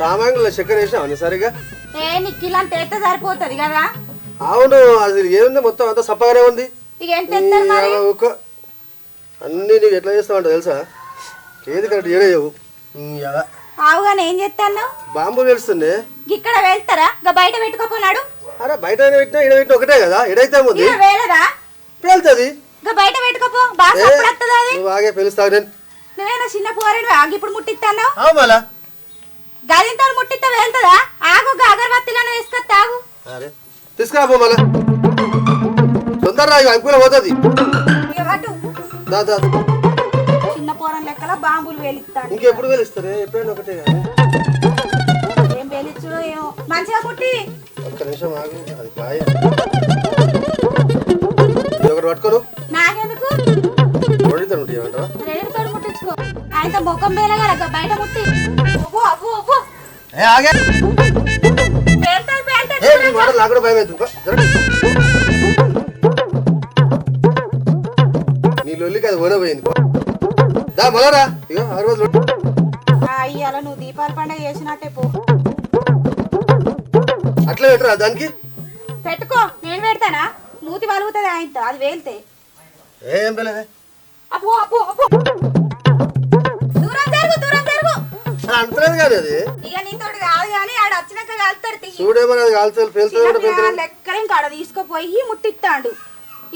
సామాన్లు చక్కెర వేసినా సరిగా నీకు ఇలాంటి ఎత్తే సరిపోతుంది కదా. అవును అది ఏముంది మొత్తం అంతా సప్పగానే ఉంది. ఇక ఎంత ఎత్తారు మరి? అన్ని నీకు ఎట్లా చేస్తావంట తెలుసా? ఏది కరెక్ట్ చేయలేవు. ఆవుగానే ఏం చేస్తాను? బాంబు వెళ్తుంది. ఇక్కడ వెళ్తారా? బయట పెట్టుకోపోనాడు. అరే బయట పెట్టినా ఇడ పెట్టినా ఒకటే కదా. ఎడైతే ముందు వేలదా వెళ్తుంది. బయట పెట్టుకోపో. బాగా వస్తుంది. నువ్వు ఆగే పిలుస్తావు. నేను నువ్వేనా చిన్న పోరడు ఆగి ఇప్పుడు ముట్టిస్తాను. మళ్ళా గదింతో ముట్టిస్తా వెళ్తుందా? ఆగు అగరబత్తిలోనే తీసుకొస్తా. ఆగు. అరే తీసుకురాబో మళ్ళా తొందరరా అంకుల పోతుంది. చిన్న పోరం లెక్కల బాంబులు వేలిస్తాడు. ఇంకెప్పుడు వెలుస్తారు? ఎప్పుడైనా ఒకటే కదా. ఏం వేలిచ్చుడో ఏమో. మంచిగా ముట్టి ఒక్క నిమిషం ఆగు. అది బాయ్ ఒకటి పట్టుకోను. నాకెందుకు ఏమంటావా? ముట్టించుకో. ఆయన ముఖం వేలగా బయట ముట్టి నాకు భయం అవుతుంది. నీ లొల్లికి అది ఓనపోయింది. దా మళ్ళా ఇక 6 రోజులు అయ్యాల నువ్వు దీపావళి పండుగ చేసినట్టే పో. అట్లా పెట్టరా దానికి? పెట్టుకో. నేను పెడతానా? మూతి వలుగుతుంది ఆయనతో. అది వేలితే ఏం పెళ్ళదే. అప్పు అప్పు అప్పు దూరం జరుగు దూరం జరుగు. అంతలేదు కాదు అది. ఇక నీతోటి కాదు కానీ ఆడ వచ్చినాక కాలుతాడు. చూడేమో అది కాలుతుంది పేలుతుంది. లెక్కలేం కాడ తీసుకుపోయి ముట్టిస్తాడు.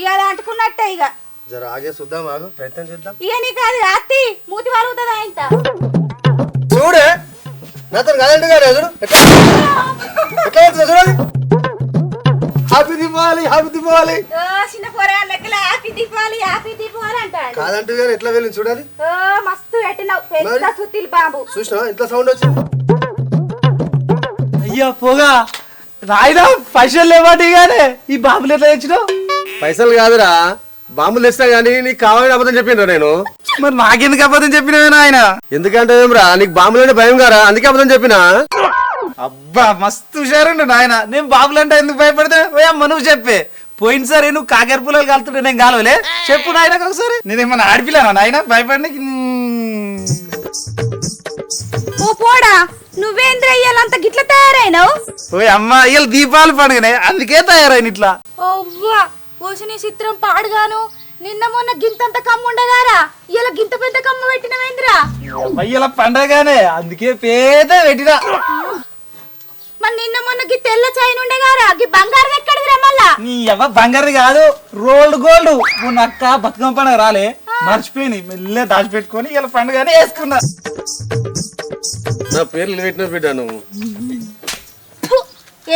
ఇక అది అంటుకున్నట్టే. ఇక జర ఆగే చూద్దాం. ఆగు ప్రయత్నం చేద్దాం. ఇక నీకు అది రాత్రి మూతి వలుగుతుంది ఆయనతో. చూడే నాతో కాదంటే కాదు. ఎట్లా ఎట్లా చూడాలి. Happy Deepavali happy Deepavali. చిన్న పోరాళ్ళ లెక్కల హ్యాపీ దీపావళి హ్యాపీ దీపావళి అంటాడు. కాదంటే కానీ ఎట్లా వెళ్ళింది చూడాలి. మస్తు పెట్టినావు పెద్ద సుత్తిలు బాంబు. చూసినా ఇంట్లో సౌండ్ వచ్చింది. అయ్యా పోగా రాయిదా పైసలు లేవాటి గానే ఈ బాంబులు ఎట్లా తెచ్చినావు? పైసలు కాదురా బాంబులు తెస్తా గానీ నీకు కావాలని అబద్ధం చెప్పిండ్రా నేను. మరి నాకెందుకు అబద్ధం చెప్పినవేనా ఆయన? ఎందుకంటే ఏమరా నీకు బాంబులు అంటే భయం కారా అందుకే అబద్ధం చెప్పినా. అబ్బా మస్తు హుషారుండు నాయన. నేను బాబులు అంటే ఎందుకు భయపడితే అమ్మ నువ్వు చెప్పే. పోయినసారి నువ్వు కాకేర పుల్లలు కాలుతుంటే నేను కాలవలే. చెప్పు నాయన ఒకసారి. నేనేమన్నా ఆడిపిల్లానా నాయన భయపడినకి? ఓ పోడా నువ్వేంద్ర ఇయ్యాలంత గిట్ల తయారైనావు? ఓ అమ్మ ఇవాళ దీపావళి పండుగనే అందుకే తయారైన ఇట్లా. ఓవ్వా ఓసిని చిత్రం పాడుగాను. నిన్న మొన్న గింతంత కమ్మ ఉండగారా ఇలా గింత పెద్ద కమ్మ పెట్టినవేంద్రా? ఇలా పండగనే అందుకే పేద పెట్టినా. మరి నిన్న మొన్న గి తెల్ల చైన్ ఉండగారా గి బంగారం ఎక్కడిదిరా? మళ్ళా నీ ఎవ బంగారు కాదు రోల్డ్ గోల్డ్. మొన్న అక్క బతుకమ్మ పండుగ రాలే మర్చిపోయి మెల్లె దాచిపెట్టుకొని ఇలా పండుగనే వేసుకున్నా. నా పేరు నిలబెట్టిన బిడ్డ నువ్వు.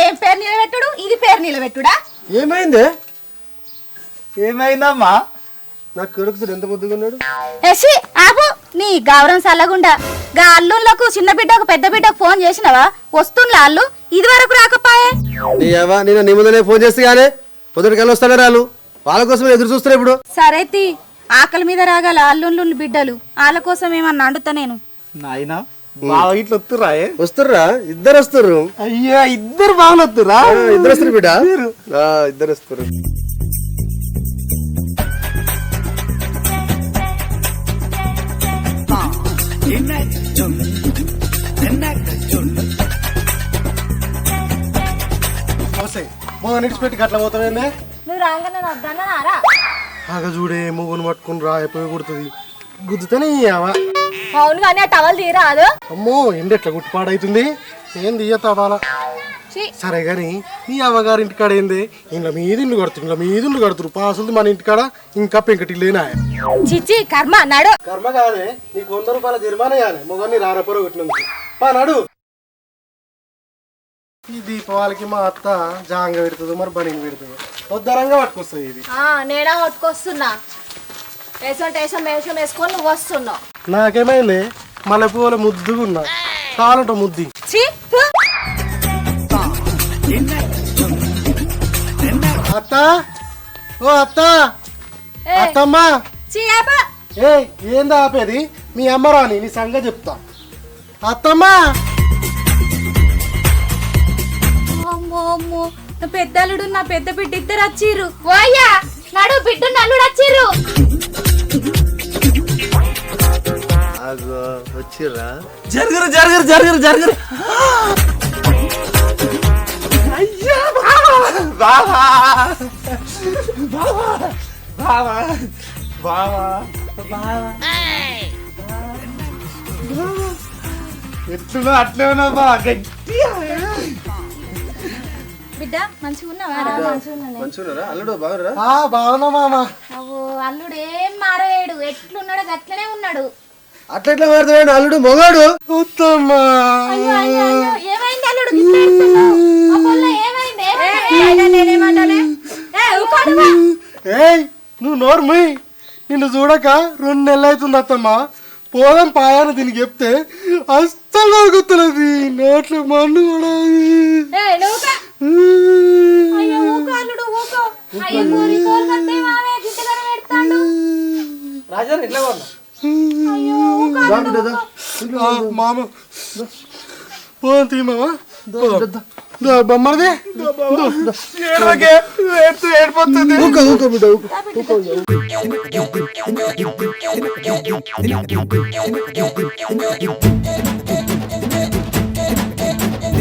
ఏం పేరు నిలబెట్టుడు? ఇది పేరు నిలబెట్టుడా? ఏమైందే? ఏమైందమ్మా? నా కొడుకుతుడు ఎంత ముద్దుగా ఉన్నాడు. ఎసి ఆపు నీ గౌరవం సల్లగుండా. గా అల్లుళ్ళకు చిన్న బిడ్డకు పెద్ద బిడ్డకు ఫోన్ చేసినవా? వస్తుండ్లా అల్లు ఇది వరకు రాకపోయే. నేను నీ ముందనే ఫోన్ చేస్తే గానే పొద్దుటికల్లా వస్తానే రాళ్ళు. వాళ్ళ కోసం ఎదురు చూస్తున్నా ఇప్పుడు. సరేతి ఆకలి మీద రాగల అల్లుళ్ళు బిడ్డలు వాళ్ళ కోసం ఏమన్నా అండుతా నేను. నాయనా బావ ఇట్లా వస్తుర్రా? వస్తుర్రా ఇద్దరు వస్తుర్రు. అయ్యా ఇద్దరు బావులు వస్తుర్రా? ఇద్దరు వస్తారు బిడ్డ ఇద్దరు వస్తారు. నిడిచిపెట్టి అట్లా పోతావేందే? నువ్వు రాగానే వద్దన్నారా? ఆగ చూడే మొగ్గును పట్టుకుని రా అయిపోయి కుడుతుంది గుద్దుతానే. అవును కానీ ఆ టవల్ తీరాదు. అమ్మో ఎండ ఎట్లా గుట్టుపాడైతుంది. ఏం తీయతావాలా? సరే గాని నీ అవ్వగారి ఇంటికాడ ఏంది ఇంట్లో మీదిండ్లు కడుతురు ఇంట్లో మీదిండ్లు కడుతురు పాసులు. మన ఇంటికాడ ఇంకా పెంకటిల్లేనా? చిచ్చి కర్మ నడు. కర్మ కాదే నీకు 100 రూపాయల జరిమానా కానీ మొగన్ని రారపొర కొట్టినందుకు. పా నడు. ఈ దీపావళికి మా అత్త జాంగ పెడుతుంది మరి బనీని పెడుతుంది. ఉద్దరంగా పట్టుకొస్తుంది ఇది. నేనా పట్టుకొస్తున్నా. వేసం వేసుకొని నువ్వు వస్తున్నావు. నాకేమైంది మల్లెపూల ముద్దుగా ఉన్నా కాలంట ముద్ది. అత్త ఓ అత్త అత్తమ్మా. ఏ ఏందా ఆపేది? మీ అమ్మ రాని నీ సంగతి చెప్తా. అత్తమ్మా అమ్మో పెద్దలుడు నా పెద్ద బిడ్డ ఇద్దరు వచ్చిర్రు. ఓయ్యా నడు బిడ్డ నల్లుడు వచ్చిర్రు. అగో వచ్చిర్రా జరుగురు జరుగురు జరుగురు జరుగురు అయ్యా బావా బావా బావా బావా బావా ఎట్లున్నా అట్లే ఉన్నావు బా గట్టిగా బిడ్డ మంచిగా ఉన్నావా మంచిగున్నారా అల్లుడు బాగున్నారా బాగున్నా మామ. అవ్వో అల్లుడు ఏం మారవేడు ఎట్లున్నాడో గట్లనే ఉన్నాడు. అట్లా మారుతాడు అల్లుడు మొగాడు వద్దమ్మా. అయ్యో అయ్యో అయ్యో ఏమైంది అల్లుడు గిట్ల ఏడుస్తున్నావ్? ఆ పొల్ల ఏమైంది? నేనేమంటానే ఏయ్ నువ్వు నోరు మూయ్. నిన్ను చూడక 2 నెలలు అవుతుంది అత్తమ్మా. పోదాం పాయాను దీనికి చెప్తే అస్సలు గుర్తులేదు నోట్లో మన్ను కూడా. అయ్యో ఊకో అల్లుడు ఊకో. అయ్యో కోరి తోలుకొస్తే మావే గిట్టగానే పెడతాడు. రాజా ఎట్లా ఉన్నా అయ్యో ఊకో అల్లుడు ఊకో. మామ పోదాం తీ మామ. బొమ్మది ఏడిపోతుంది.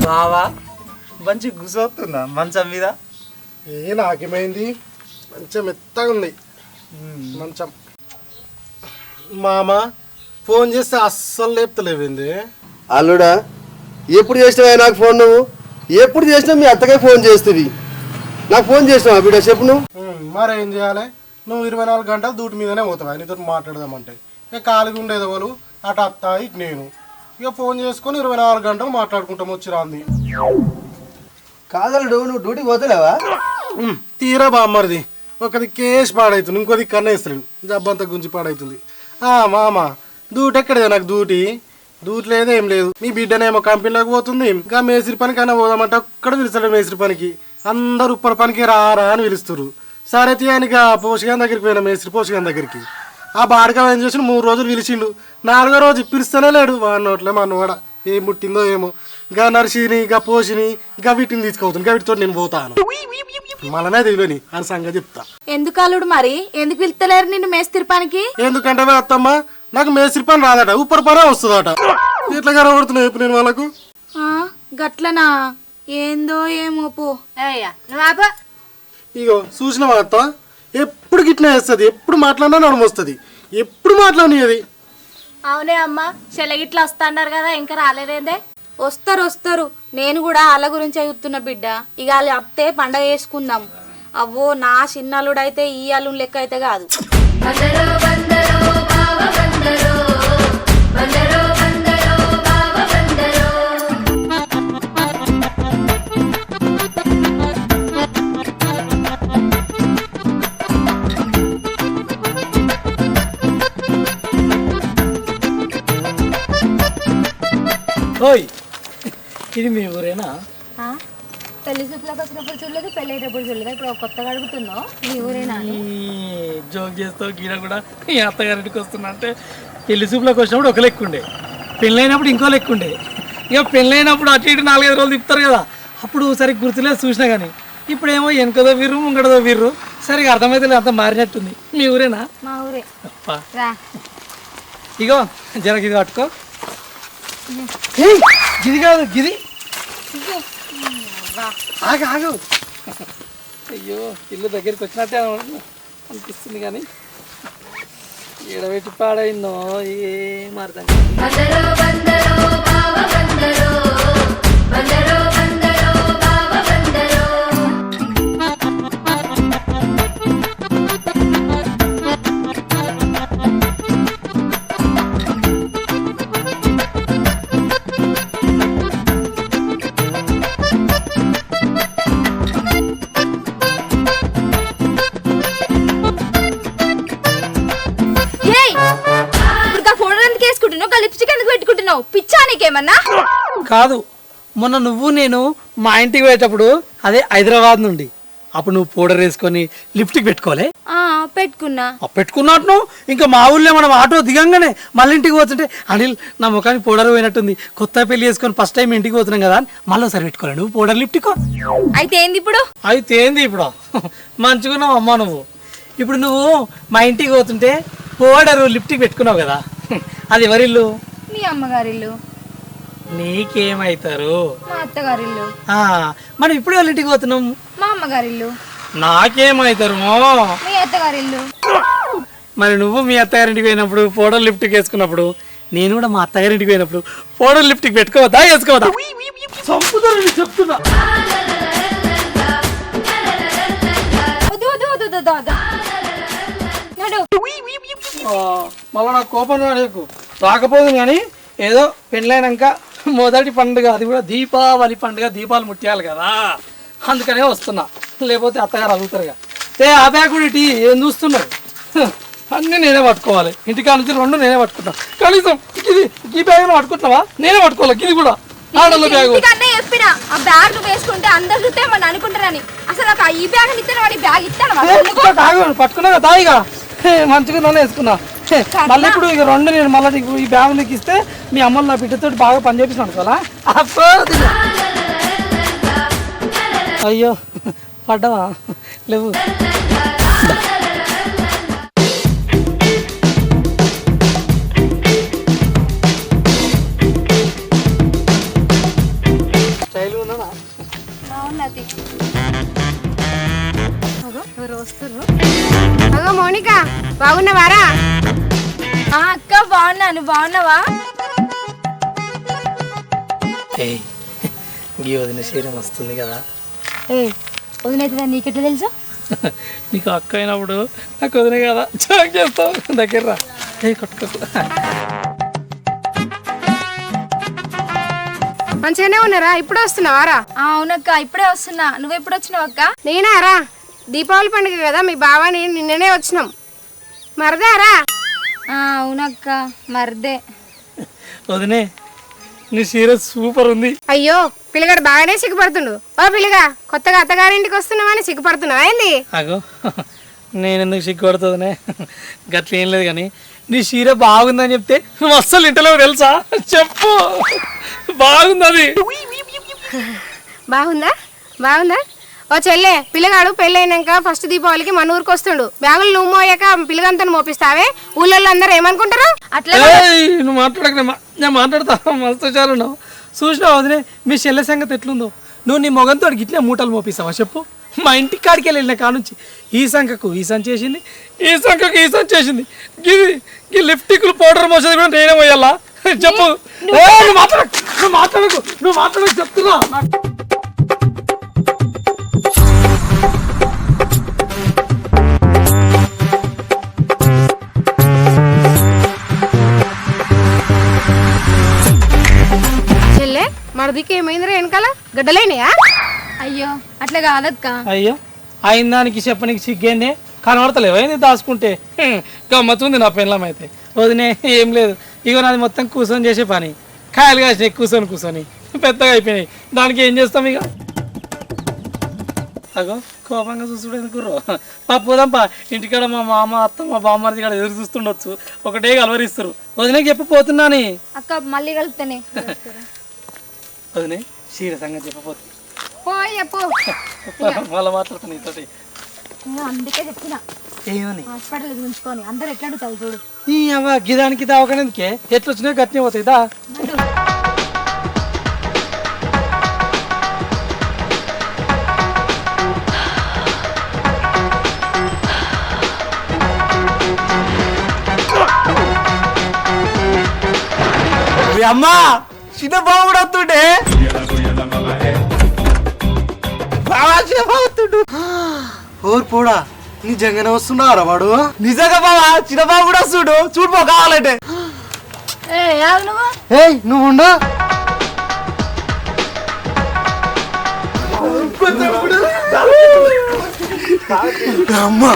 బావా మంచి గుసొస్తుందా మంచం మీద? నాకేమైంది మంచం మెత్తగా ఉంది మంచం. మామ ఫోన్ చేస్తే అస్సలు లేపుతలేవింది. అల్లుడా ఎప్పుడు చేసినావా నాకు ఫోన్ నువ్వు? ఎప్పుడు చేసినా మీ అత్తకే ఫోన్ చేస్తుంది. నాకు ఫోన్ చేసినావా బిడ్డ చెప్పు నువ్వు? మరేం చేయాలి? నువ్వు 24 గంటలు డ్యూటీ మీదనే పోతావా నీతో మాట్లాడదామంటే? ఇక ఖాళీగా ఉండేది వాళ్ళు అటు అత్త ఇటు నేను. ఇక ఫోన్ చేసుకొని 24 గంటలు మాట్లాడుకుంటాం వచ్చి రాంది. కాదల్లుడు నువ్వు డ్యూటీ పోతలేవా? తీరా బామ్మరిది ఒకది కేసు పాడవుతుంది, ఇంకోది కన్నేస్తాడు, జబ్బంతా గుంజి పాడవుతుంది. మామ డ్యూటీ ఎక్కడదే? నాకు డ్యూటీ లేదు ఏం లేదు. మీ బిడ్డనేమో కంపెనీలోకి పోతుంది, ఇంకా మేస్త్రి పనికి అన్న పోదామంటే ఒక్కడ పిలుస్తాడు మేస్త్రి పనికి. అందరు ఉప్పర పనికి రారా అని పిలుస్తారు. సరే తీయనిక పోషకాన్ దగ్గరికి పోయినా మేస్త్రి పోషకాన్ దగ్గరికి. ఆ బాడక ఏం చేసి 3 రోజులు పిలిచిండు. 4వ రోజు పిలుస్తూనే లేడు. వాడినోట్లే మా అన్నవాడ ఏం పుట్టిందో ఏమో. ఇంకా నర్సిని ఇంకా పోషిని ఇంకా వీటిని తీసుకొవుతుంది. ఇంకా వీటితో నేను పోతాను మళ్ళనే తెలియని అని సంగతి చెప్తా. ఎందుకు అల్లుడు మరి ఎందుకు పిలుస్తలేరు నిన్ను మేస్త్రి పనికి? ఎందుకంటే అత్తమ్మా నాకు మేస్త్రి పని రాదట, ఉప్పర పనే వస్తుందట. ఎట్లా కనబడుతున్నాయి ఇప్పుడు నేను వాళ్ళకు? గట్లనా? ఏందో ఏమో పో. ఇగో చూసిన అత్త ఎప్పుడు గిట్లా వేస్తుంది, ఎప్పుడు మాట్లాడినా నడుము వస్తుంది, ఎప్పుడు మాట్లాడినది. అవునే అమ్మా చెల్లగిట్లా వస్తాన్నారు కదా ఇంకా రాలేదేందే? వస్తారు. నేను కూడా వాళ్ళ గురించి చెప్తున్నా బిడ్డ. ఇక వాళ్ళు అప్తే పండగ చేసుకుందాం. అవ్వో నా చిన్నలుడైతే ఈ అల్లు లెక్క అయితే కాదు. ఓయ్ ఇది మీ ఊరేనా? పెళ్లి చూపులకు వచ్చినప్పుడు చూడలేదు, పెళ్లి అయ్యేటప్పుడు చూడలేదు, ఇప్పుడు కొత్తగా అడుగుతున్నావు మీ ఊరేనా అని. జోక్ చేస్తావు గీడ కూడా ఈ అత్తగారింటికి వస్తున్నా అంటే పెళ్లి చూపులకు వచ్చినప్పుడు ఒక లెక్క ఉండే, పెళ్ళైనప్పుడు ఇంకో లెక్క ఉండే. ఇక పెళ్ళైనప్పుడు అటు ఇటు 4-5 రోజులు తిప్పుతారు కదా, అప్పుడు సరిగ్గా గుర్తులేదు చూసినా కానీ. ఇప్పుడేమో వెనకదో వీర్రు ముంగడదో వీర్రు, సరిగ్గా అర్థమైతే లేదు, అంత మారినట్టుంది. మీ ఊరేనా? మా ఊరే. ఇగో జర గిది పట్టుకో. గిది కాదు గిది. ఆగు అయ్యో ఇల్లు దగ్గరికి వచ్చినట్టే అనిపిస్తుంది కానీ ఏడబెట్టి పాడైందో ఏం అర్థం. లిప్స్టిక్ ఎందుకు పెట్టుకుంటున్నావు? పిచ్చా నీకేమన్నా? కాదు, మొన్న నువ్వు నేను మా ఇంటికి పోయేటప్పుడు అదే హైదరాబాద్ నుండి అప్పుడు నువ్వు పౌడర్ వేసుకొని లిప్స్టిక్ పెట్టుకోలే? పెట్టుకున్నా. పెట్టుకున్నట్టు ఇంకా మా ఊళ్ళో మనం ఆటో దిగంగానే మళ్ళీ ఇంటికి పోతుంటే అనిల్ నా ముఖానికి పౌడర్ పోయినట్టుంది, కొత్త పెళ్లి చేసుకొని ఫస్ట్ టైం ఇంటికి పోతున్నాం కదా అని మళ్ళీ ఒకసారి పెట్టుకోలే నువ్వు పౌడర్ లిప్టిక్? అయితే ఏంది ఇప్పుడు? ఇప్పుడు మంచిగున్నావు అమ్మా నువ్వు. ఇప్పుడు నువ్వు మా ఇంటికి పోతుంటే పౌడర్ లిప్టిక్ పెట్టుకున్నావు కదా, అది ఎవరిల్లు? మీ అమ్మగారిల్లు. నీకేమైతారు? మా అత్తగారిల్లు. మనం ఇప్పుడు వాళ్ళ ఇంటికి పోతున్నాం. మా అమ్మగారిల్లు. నాకేమైతారు? మీ అత్తగారిల్లు. మరి నువ్వు మీ అత్తగారింటికి పోయినప్పుడు ఫోటోలు లిఫ్ట్కి వేసుకున్నప్పుడు నేను కూడా మా అత్తగారింటికి పోయినప్పుడు ఫోటోలు లిఫ్ట్కి పెట్టుకోవద్దా వేసుకోవద్దా? చంపుతారని చెప్తున్నా. మళ్ళీ నాకు కోపం రాకు. రాకపోదు కానీ ఏదో పెళ్ళైనాక మొదటి పండుగ, అది కూడా దీపావళి పండుగ, దీపాలు ముట్టియాలి కదా, అందుకనే వస్తున్నా. లేకపోతే అత్తగారు అడుగుతారుగా, ఆ బ్యాగ్ కూడా ఇటు ఏం చూస్తున్నారు? అన్నీ నేనే పట్టుకోవాలి. ఇంటికా నుంచి 2 నేనే పట్టుకుంటాను. కనీసం ఇది ఈ బ్యాగ్ పట్టుకుంటున్నావా? నేనే పట్టుకోవాలి. ఇది కూడా ఆడల బ్యాగ్. చెప్పిన ఆ బ్యాగ్ వేసుకుంటే అందరు చూస్తే మనం అనుకుంటారని. అసలు నాకు ఈ బ్యాగ్ ఇస్తాను, బ్యాగ్ ఇస్తాను పట్టుకున్నా కదా. ఇక మంచిగా నన్ను వేసుకున్నా. మళ్ళీ ఇప్పుడు ఇక 2 నేను మళ్ళీ ఈ బ్యాగ్ నీకు ఇస్తే మీ అమ్మలు నా బిడ్డతో బాగా పని చేపిస్తున్నాను కదా. అయ్యో పడ్డావా? లేవు. అగో మౌనిక, బాగున్నావారా? అక్క బాగున్నాను. బాగున్నావా? గీ వదిన శరీరం వస్తుంది కదా. వదినైతే నీకెట్లా తెలుసు? నీకు అక్క అయినప్పుడు నాకు వదిన కదా చాక్ చేస్తావు. దగ్గర రా. కట్టుకోకు. మంచిగానే ఉన్నారా? ఇప్పుడే వస్తున్నావారా? అవునక్క, ఇప్పుడే వస్తున్నా. నువ్వు ఎప్పుడు వచ్చినావు అక్క? నేనారా? దీపావళి పండుగ కదా, మీ బావని నిన్ననే వచ్చినాం. మరదారా? అవునక్క, మర్దే. వదినే నీ చీర సూపర్ ఉంది. అయ్యో పిల్లగాడు బాగానే సిగ్గుపడుతుండు. ఓ పిల్లగా, కొత్తగా అత్తగారింటికి వస్తున్నావని సిగ్గుపడుతున్నావా ఏంది? అగో నేనెందుకు సిగ్గుపడుతుందనే? గట్ల ఏం లేదు కానీ నీ చీర బాగుందని చెప్తే నువ్వు అస్సలు ఇంటలో తెలుసా? చెప్పు. బాగుంది. అది బాగుందా? బాగుందా? ఓ చెల్లె, పిల్లగాడు పెళ్ళైనాక ఫస్ట్ దీపావళికి మన ఊరికి వస్తుండు. బ్యాగులు నువ్వు మోయాక పిల్లగంతా మోపిస్తావే, ఊళ్ళో అందరూ ఏమనుకుంటారు? అట్లా నువ్వు మాట్లాడక నేను మాట్లాడతా. మస్తు చాలు ఉన్నావు. చూసినావు వదిలే మీ చెల్లె సంగతి ఎట్లుందో. నువ్వు నీ మొగంతో గిట్లే మూటలు మోపిస్తావా చెప్పు? మా ఇంటికి కాడికి వెళ్ళిన కానుంచి ఈ సంఖకు ఈ సంచి చేసింది, ఈ సంఖకు ఈ సంచి చేసింది. ఈ లిప్టిక్లు పౌడర్ మోసేది కూడా నేనే పోయాలా చెప్పు? నువ్వు మాట్లాడకు చెప్తున్నా. చెల్లె, మరదికి ఏమైందిరా? వెనకాల గడ్డలేనియా? అయ్యో అట్లా కాదక్క. అయ్యో అయిన దానికి చెప్పనికి సిగ్గేందే? కనబడతలేవు అయింది దాచుకుంటే. గమ్మతుంది నా పెళ్ళం అయితే. వదినే ఏం లేదు, ఇగో నాది మొత్తం కూర్చొని చేసే పని. కాయలు కాసినాయి కూర్చొని పెద్దగా అయిపోయినాయి. దానికి ఏం చేస్తాం ఇక? అగో కోపంగా చూసుడు ఎందుకు? పోదాంపా. ఇంటికాడ మా మామ అత్త మా బామ్మది కాడ ఎదురు చూస్తుండొచ్చు. ఒకటే కలవరిస్తారు. వదినే చెప్పిపోతున్నాని. అక్క మళ్ళీ కలుపుతానే. వదినే సీరియస్గా చెప్పపోతుంది. పోయా మళ్ళీ మాట్లాడుతాను నీతోటి. అందుకే చెప్పిన ఏమని హాస్పిటల్ గుంచుకొని అందరు ఎట్లా అడుగుతారు చూడు. ఈ అవ్వ గిదానికి దావకనేందుకే ఎట్లా వచ్చినా గట్టినే పోతాయిదా. అమ్మా చిన్న బావ కూడా వస్తుండే. బావా చిన్న బావ వస్తుండు. ఓరు పోడా, నిజంగానే వస్తున్నారా వాడు? నిజంగా బావా చిన్న బావ కూడా వస్తుడు. చూడుపో కావాలంటే. ఏయ్ నువ్వు ఉండు. అమ్మా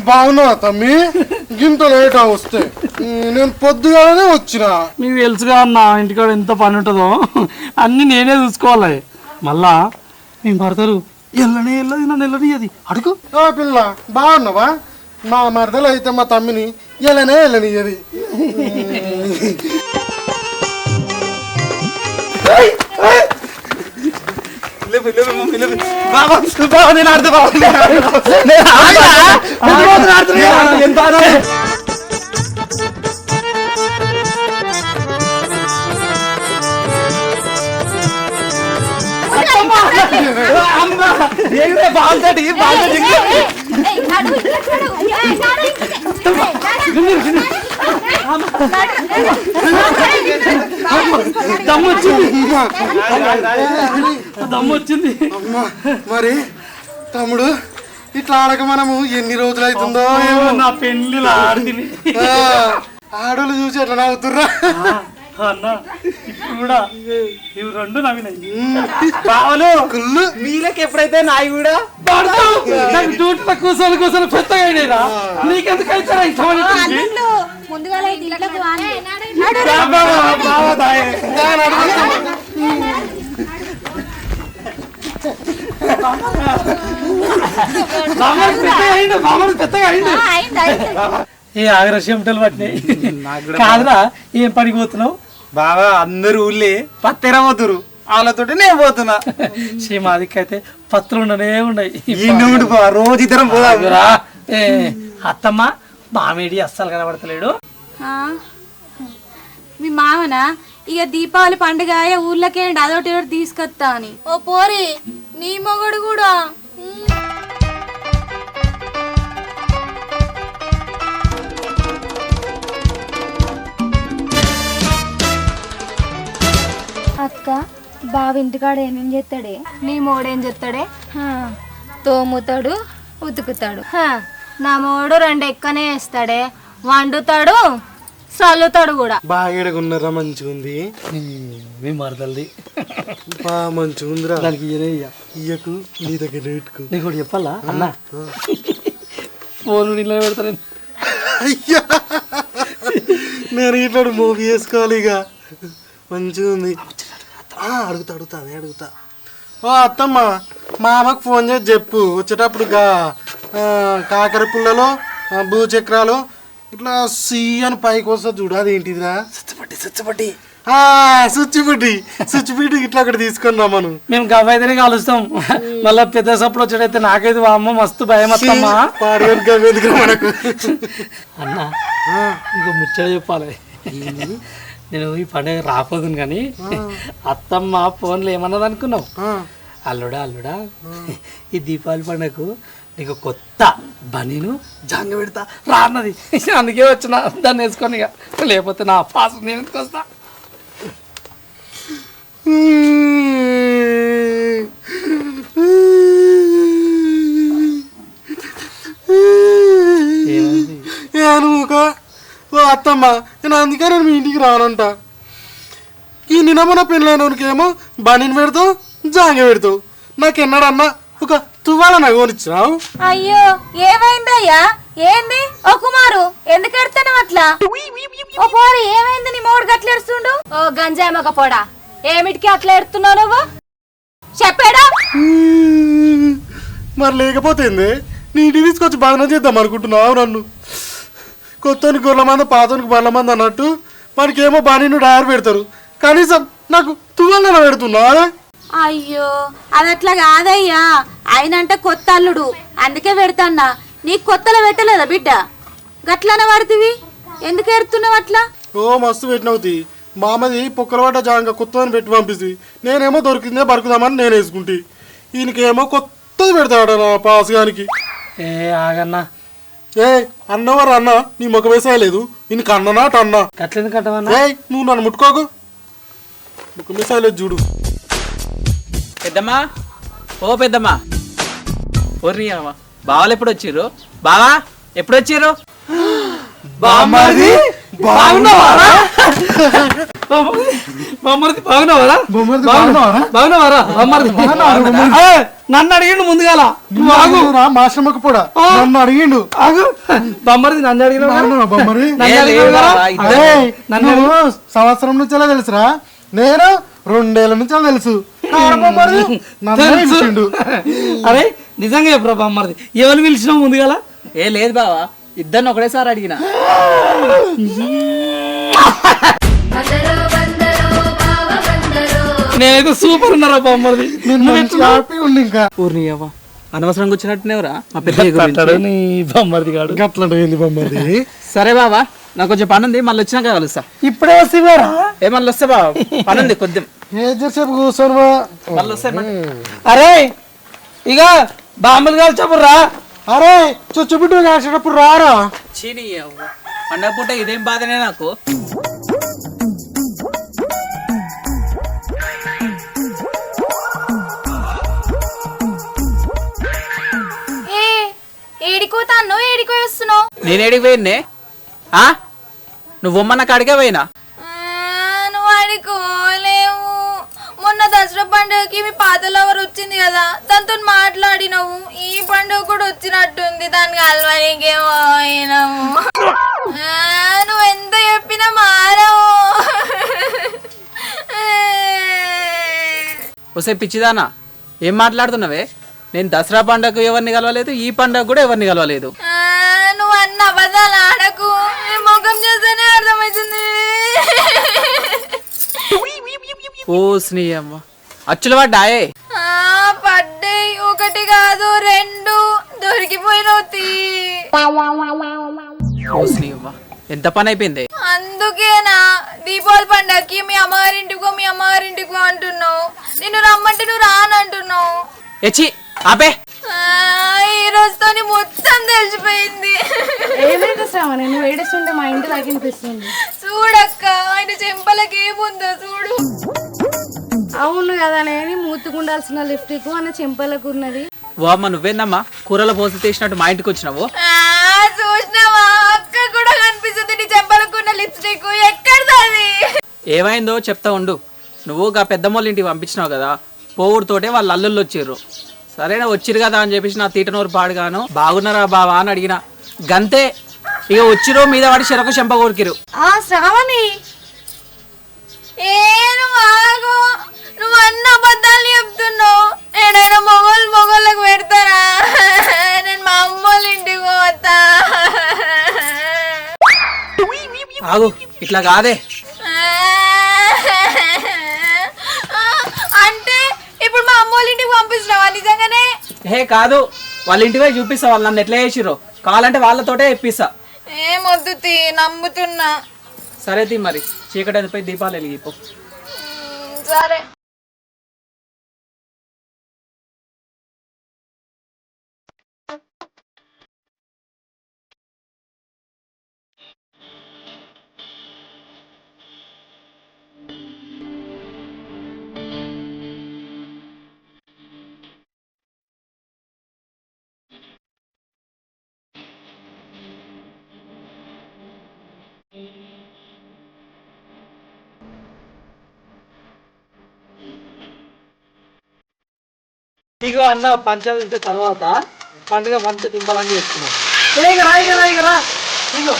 బాగున్నావా తమ్మి? గింత లేట్ వస్తే నేను పొద్దుగానే వచ్చిన. మీకు తెలుసుగా అన్న ఇంటికాడ ఎంత పని ఉంటుందో అన్నీ నేనే చూసుకోవాలి. మళ్ళా మేము పడతారు ఎల్లనే వెళ్ళది నన్ను వెళ్ళనియది. అడుగు. పిల్ల బాగున్నావా? మా మరదలు అయితే మా తమ్మిని ఎలానే వెళ్ళనియది. లేవు లేవు మమ్మీ లేవు. బాబా బాబా నేను ఆడతా బాబా నేను ఆడతా ఎంత ఆడాలి బాగుంది దమ్మొచ్చింది అమ్మా, మరి తమ్ముడు ఇట్లా ఆడక మనము ఎన్ని రోజులు అవుతుందో ఏమో. నా పెళ్లిలో ఆడింది ఆ, ఆడోళ్ళు చూసి ఎట్లా నవ్వుతుర్రా. అన్న ఇప్పుడు కూడా ఇవి రెండు నవ్వినాయి బావలు కుళ్ళు వీళ్ళకి ఎప్పుడైతే నాయి కూడా పడతావు నాకు డ్యూటీలో కూర్చొని కూర్చొని పెద్దగా అయినా నీకెందుకు అయితే ఇష్టమని ముందుగా బావ దాయే పెద్దగా అయింది ఏ ఆగ్రహం పట్టినాయి కాదురా ఏం పనికి పోతున్నావు బాబా అందరు ఊళ్ళే పత్తెరపోతురు వాళ్ళతోటి నేను పోతున్నా మాదికైతే పత్రులు ఉండనే ఉన్నాయి ఈయన బా రోజు ఇద్దరం పోదాం రా. ఏ అత్తమ్మ మామేడి అస్సలు కనబడతలేడు మీ మామనా ఇక దీపావళి పండుగ ఊర్లకే అదొకటి ఒకటి తీసుకొస్తా అని ఓ పోరి నీ మొగడు కూడా అక్క బావ ఇంటికాడ ఏమేం చేస్తాడే నీ మోడేం చెప్తాడే తోముతాడు ఉతుకుతాడు నా మోడు రెండు ఎక్కనే వేస్తాడే వండుతాడు చల్లుతాడు కూడా బాగా ఎడగున్నారా, మంచిగా ఉంది. మీ మరదల్ది బాగా మంచిగా ఉందిరా. దానికి ఇయ్యకు నీ దగ్గర పెట్టుకు. నీకు కూడా చెప్పాలా అన్న ఫోన్ నీళ్ళ పెడతాను అయ్యా నేను ఇట్లా మూవీ వేసుకోవాలి ఇక. మంచిగా ఉంది. అడుగుతా. ఓ అత్తమ్మ, మా అమ్మకు ఫోన్ చేసి చెప్పు వచ్చేటప్పుడు కాకర పుల్లలో భూచక్రాలు ఇట్లా సి అని పైకి వస్తా చూడు. అదేంటిదిరా? స్విచ్ ఇట్లా ఒకటి తీసుకొని రమ్మను. మేము గవ్వైతేనే కలుస్తాం. మళ్ళీ పెద్ద సప్పుడు వచ్చేటైతే నాకైతే అమ్మ మస్తు భయం వస్తమ్మా. మనకు అన్న ఇంకో ముచ్చట చెప్పాలి. నేను ఈ పండుగ రాపోదును కానీ అత్తమ్మ ఫోన్లో ఏమన్నది అనుకున్నావు? అల్లుడా ఈ దీపావళి పండుగకు నీకు కొత్త బనీను జంగ పెడతా రా అన్నది. అందుకే వచ్చిన దాన్ని వేసుకొని ఇక, లేకపోతే నా పాస్ నేను ఎందుకు వస్తా. ఓ అత్తమ్మ, నేను అందుకే నేను మీ ఇంటికి రానంట. ఈ నిన్న పెళ్ళైనకేమో బనీని పెడతావు, జాంగ పెడతావు. నాకెన్నాడన్నా ఒక తువ్వాల నాకు కొనిచ్చినావు. అయ్యో ఏమైందయ్యా? ఏంది ఓ కుమారు ఎందుకు ఎడతాను అట్లా? ఓ పోరి ఏమైంది? నీ మూడు గట్ల ఎడుస్తుండు. ఓ గంజాయి మగ పోడా, ఏమిటికి అట్లా ఎడుతున్నావు నువ్వు? చెప్పాడా? మరి లేకపోతే నీటి తీసుకొచ్చి బాగానే చేద్దాం అనుకుంటున్నావు నన్ను. కొత్తనికి గొర్రెల మంద, పాతనికి బర్ల మంద అన్నట్టు మనకేమో బనీను డయర్ పెడతారు, కనీసం నాకు తువ్వాల పెడుతున్నా. అయ్యో అదట్లా కాదయ్యా, ఆయనంటే కొత్త అల్లుడు అందుకే పెడతాన్నా. నీకు కొత్తలో పెట్టలేదా బిడ్డ? గట్లనే పడుతుంది, ఎందుకు ఎడుతున్నావు అట్లా? ఓ మస్తు పెట్టినవుతి. మామది పొక్కల పడ్డ జాంగ కొత్తని పెట్టి పంపిస్తుంది. నేనేమో దొరికిందే బరుకుదామని నేను వేసుకుంటే, ఈయనకేమో కొత్తది పెడతాడు నా పాసుగానికి. ఏ ఆగన్నా, ఏ అన్నవారు అన్న, నీ ముఖ వేసాయలేదు. ఈయనకి అన్ననా అన్న. గట్లెందుకు కట్టమన్నా? ఏ నువ్వు నన్ను ముట్టుకోకు, ముఖ వేసాయలేదు చూడు. పెద్దమ్మా, ఓ పెద్దమ్మా, ఓర్రి అమ్మా, బావాలు ఎప్పుడు వచ్చిర్రు? బావా ఎప్పుడు వచ్చిర్రు? బామ్మర్ది బాగున్నావారా? నన్ను అడిగిండు ముందుగాల. మాస్టర్మకు కూడా నన్ను అడిగిండు. బొమ్మరిది నన్ను అడిగిన నన్ను సంవత్సరం నుంచి ఎలా తెలుసురా? నేను 2 ఏళ్ళ నుంచి అలా తెలుసు. అరే నిజంగా చెప్పరా బొమ్మరిది, ఎవరు పిలిచినావు ముందుగాల? ఏ లేదు బావా, ఇద్దరిని ఒకటేసారి అడిగిన. నేనైతే సూపర్ ఉన్నారా బామ్మది. హ్యాపీ ఉండి ఇంకా ఊరిని అవ్వ అనవసరంగా వచ్చినట్టునేవరా మా పెద్ద అట్టాడు నీ బామ్మది కాడు. గట్లండి బొమ్మది. సరే బావా నాకు కొంచెం పని ఉంది, మళ్ళీ వచ్చినాక కలుస్తా. ఇప్పుడే వస్తేవారా? ఏ మళ్ళీ వస్తా బావ, పని ఉంది కొద్దిగా, ఏసేపు కూర్చొని మళ్ళీ వస్తాయి. అరే ఇక బామ్మలు కాదు చెప్పురా. అరే చుచ్చుబిడ్డు కాసేటప్పుడు రారా. చీని అవ్వ పండగ పూట ఇదేం బాధనే నాకు. ఏడికోతాను ఏడికో వస్తున్నావు? నేను ఏడికి పోయిన్నే? నువ్వు బొమ్మన్న కాడికే పోయినా. నువ్వు ఆడుకోలేవు. మొన్న దసరా పండుగకి మీ పాత లవర్ వచ్చింది కదా, దాంతో మాట్లాడినవు. ఈ పండుగ కూడా వచ్చినట్టుంది, దానికి అలవానికేమో అయినావు. నువ్వు ఎంత చెప్పినా మారవు. వస్తే పిచ్చిదానా ఏం మాట్లాడుతున్నావే? నేను దసరా పండుగకు ఎవరిని కలవలేదు, ఈ పండుగ కూడా ఎవరిని కలవలేదు. నువ్వు అన్న అబద్ధాలు ఆడకు, నీ ముఖం చూస్తేనే అర్థమవుతుంది. ఓ స్నేహమ్మ అచ్చుల పడ్డాయే. పడ్డాయి, ఒకటి కాదు రెండు. దొరికిపోయినవు. ఓ స్నేహమ్మ ఎంత పని అయిపోయింది. అందుకేనా దీపావళి పండగకి మీ అమ్మగారింటికో అంటున్నావు. నిన్ను రమ్మంటే నువ్వు రానంటున్నావు. ఎచ్చి ఆపే. ఈ రోజుతో మొత్తం తెలిసిపోయింది. ఏమైతే శ్రావణ నువ్వు ఏడుస్తుంటే మా ఇంటి దాకా అనిపిస్తుంది. చూడక్క, ఆయన చెంపలకి ఏముందో చూడు. అవును కదా, నేను మూతుకుండాల్సిన లిప్టిక్ అన్న చెంపలకు ఉన్నది. ఓ అమ్మ నువ్వేందమ్మా కూరలో పోసి తీసినట్టు మా ఇంటికి వచ్చినావు? చూసినావా, అక్క కూడా కనిపిస్తుంది నీ చెంపలకున్న లిప్స్టిక్. ఎక్కడది? ఏమైందో చెప్తా ఉండు. నువ్వు గా పెద్దమ్మోళ్ళ ఇంటికి పంపించినావు కదా, పోవుడుతోటే వాళ్ళ అల్లుళ్ళు వచ్చిర్రు. సరేనా వచ్చిరు కదా అని చెప్పేసి నా తీటనూరు పాడుగాను బాగున్నారా బావా అని అడిగిన గంతే. ఇక వచ్చిరో మీద వాడి చెరకు చెంప కొరికిరు. శ్రావణి నువ్వు అన్న అబద్ధాలు చెప్తున్నావు. ఏడైనా మొగోళ్ళకు పెడతారా? నేను మా అమ్మోళ్ళ ఇంటికి పోతా. ఆగు ఇట్లా కాదే. అంటే ఇప్పుడు మా అమ్మోళ్ళ ఇంటికి పంపిస్తున్నావా నిజంగానే? హే కాదు, వాళ్ళ ఇంటికి పోయి చూపిస్తా వాళ్ళు నన్ను ఎట్లా చేసిరో. కావాలంటే వాళ్ళతోటే ఇప్పిస్తా. ఏమొద్దు తీ, నమ్ముతున్నా. సరే తీ మరి, చీకటి పోయి దీపాలు వెలిగిపో. సరే. ఇగో అన్న పంచాయతీ తర్వాత పండుగ మంచి దింపాలని చేస్తున్నాం. ఇగో